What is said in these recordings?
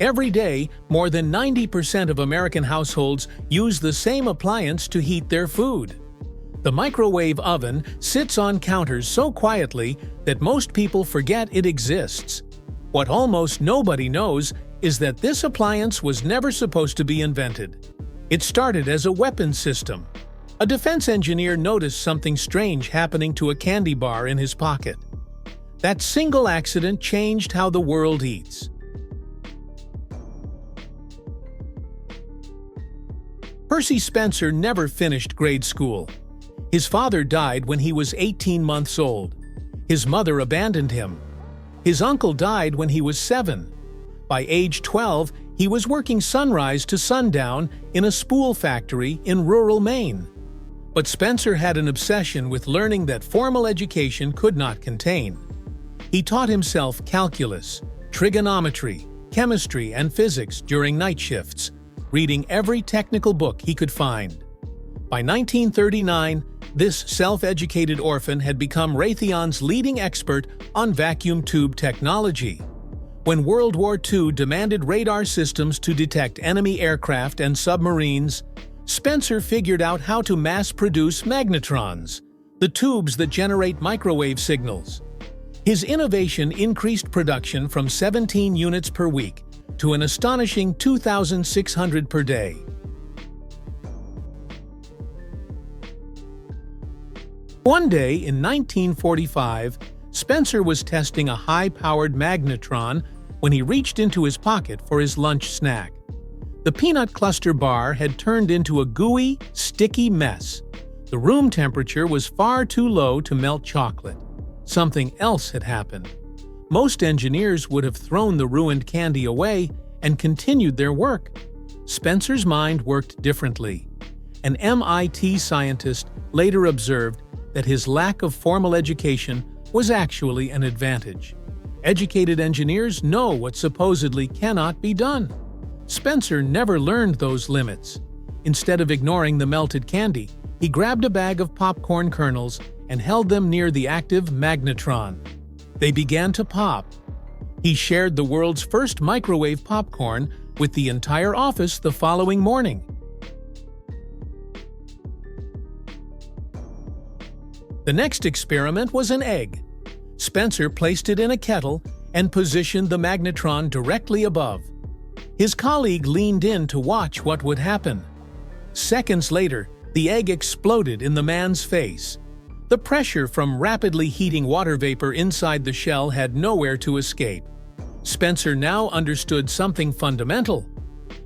Every day, more than 90% of American households use the same appliance to heat their food. The microwave oven sits on counters so quietly that most people forget it exists. What almost nobody knows is that this appliance was never supposed to be invented. It started as a weapons system. A defense engineer noticed something strange happening to a candy bar in his pocket. That single accident changed how the world eats. Percy Spencer never finished grade school. His father died when he was 18 months old. His mother abandoned him. His uncle died when he was 7. By age 12, he was working sunrise to sundown in a spool factory in rural Maine. But Spencer had an obsession with learning that formal education could not contain. He taught himself calculus, trigonometry, chemistry, and physics during night shifts, reading every technical book he could find. By 1939, this self-educated orphan had become Raytheon's leading expert on vacuum tube technology. When World War II demanded radar systems to detect enemy aircraft and submarines, Spencer figured out how to mass-produce magnetrons, the tubes that generate microwave signals. His innovation increased production from 17 units per week to an astonishing 2,600 per day. One day in 1945, Spencer was testing a high-powered magnetron when he reached into his pocket for his lunch snack. The peanut cluster bar had turned into a gooey, sticky mess. The room temperature was far too low to melt chocolate. Something else had happened. Most engineers would have thrown the ruined candy away and continued their work. Spencer's mind worked differently. An MIT scientist later observed that his lack of formal education was actually an advantage. Educated engineers know what supposedly cannot be done. Spencer never learned those limits. Instead of ignoring the melted candy, he grabbed a bag of popcorn kernels and held them near the active magnetron. They began to pop. He shared the world's first microwave popcorn with the entire office the following morning. The next experiment was an egg. Spencer placed it in a kettle and positioned the magnetron directly above. His colleague leaned in to watch what would happen. Seconds later, the egg exploded in the man's face. The pressure from rapidly heating water vapor inside the shell had nowhere to escape. Spencer now understood something fundamental.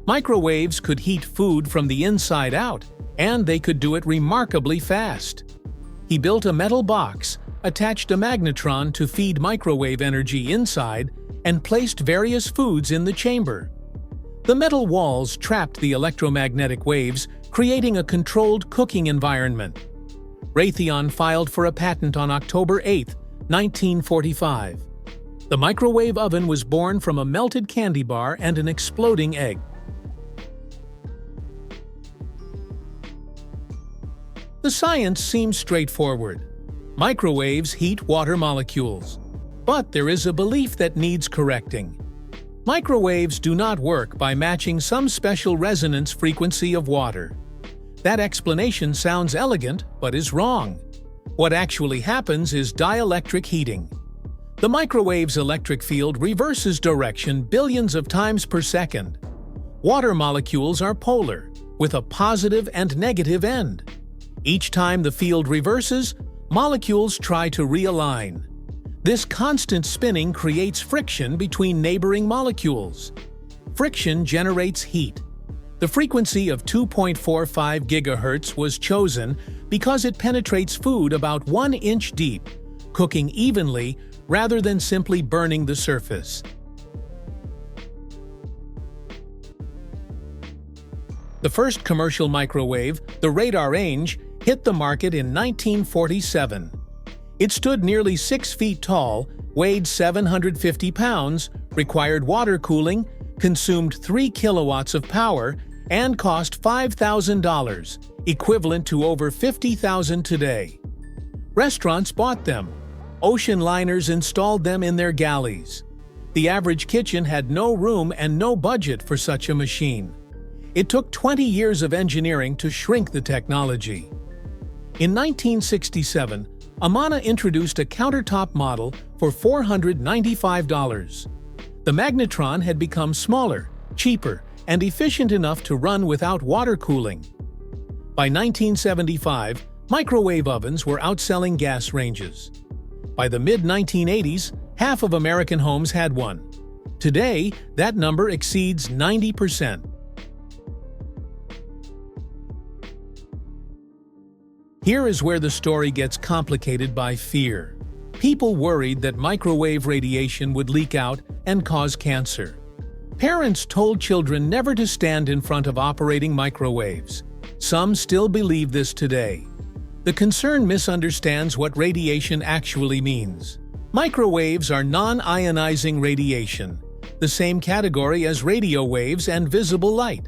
Microwaves could heat food from the inside out, and they could do it remarkably fast. He built a metal box, attached a magnetron to feed microwave energy inside, and placed various foods in the chamber. The metal walls trapped the electromagnetic waves, creating a controlled cooking environment. Raytheon filed for a patent on October 8, 1945. The microwave oven was born from a melted candy bar and an exploding egg. The science seems straightforward. Microwaves heat water molecules. But there is a belief that needs correcting. Microwaves do not work by matching some special resonance frequency of water. That explanation sounds elegant, but is wrong. What actually happens is dielectric heating. The microwave's electric field reverses direction billions of times per second. Water molecules are polar, with a positive and negative end. Each time the field reverses, molecules try to realign. This constant spinning creates friction between neighboring molecules. Friction generates heat. The frequency of 2.45 GHz was chosen because it penetrates food about 1 inch deep, cooking evenly rather than simply burning the surface. The first commercial microwave, the Radar Range, hit the market in 1947. It stood nearly 6 feet tall, weighed 750 pounds, required water cooling, consumed 3 kilowatts of power, and cost $5,000, equivalent to over $50,000 today. Restaurants bought them. Ocean liners installed them in their galleys. The average kitchen had no room and no budget for such a machine. It took 20 years of engineering to shrink the technology. In 1967, Amana introduced a countertop model for $495. The magnetron had become smaller, cheaper, and efficient enough to run without water cooling. By 1975, microwave ovens were outselling gas ranges. By the mid-1980s, half of American homes had one. Today, that number exceeds 90%. Here is where the story gets complicated by fear. People worried that microwave radiation would leak out and cause cancer. Parents told children never to stand in front of operating microwaves. Some still believe this today. The concern misunderstands what radiation actually means. Microwaves are non-ionizing radiation, the same category as radio waves and visible light.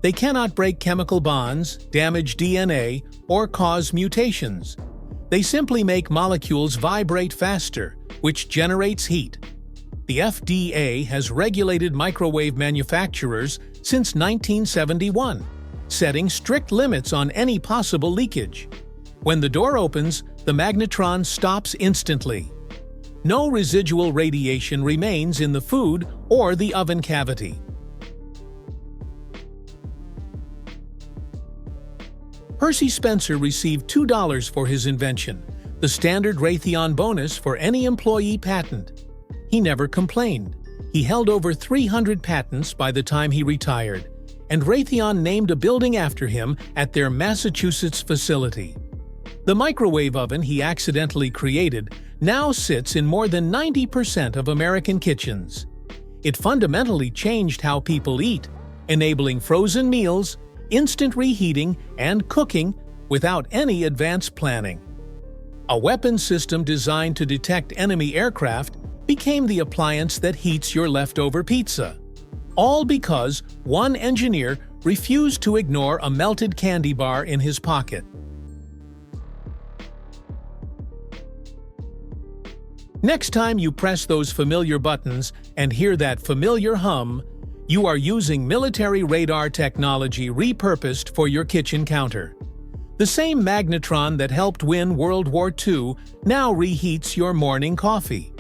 They cannot break chemical bonds, damage DNA, or cause mutations. They simply make molecules vibrate faster, which generates heat. The FDA has regulated microwave manufacturers since 1971, setting strict limits on any possible leakage. When the door opens, the magnetron stops instantly. No residual radiation remains in the food or the oven cavity. Percy Spencer received $2 for his invention, the standard Raytheon bonus for any employee patent. He never complained. He held over 300 patents by the time he retired, and Raytheon named a building after him at their Massachusetts facility. The microwave oven he accidentally created now sits in more than 90% of American kitchens. It fundamentally changed how people eat, enabling frozen meals, instant reheating, and cooking without any advanced planning. A weapon system designed to detect enemy aircraft became the appliance that heats your leftover pizza. All because one engineer refused to ignore a melted candy bar in his pocket. Next time you press those familiar buttons and hear that familiar hum, you are using military radar technology repurposed for your kitchen counter. The same magnetron that helped win World War II now reheats your morning coffee.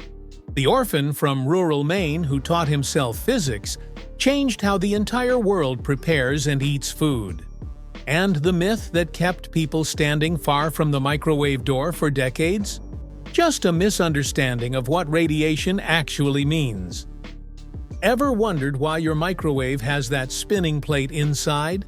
The orphan from rural Maine who taught himself physics changed how the entire world prepares and eats food. And the myth that kept people standing far from the microwave door for decades? Just a misunderstanding of what radiation actually means. Ever wondered why your microwave has that spinning plate inside?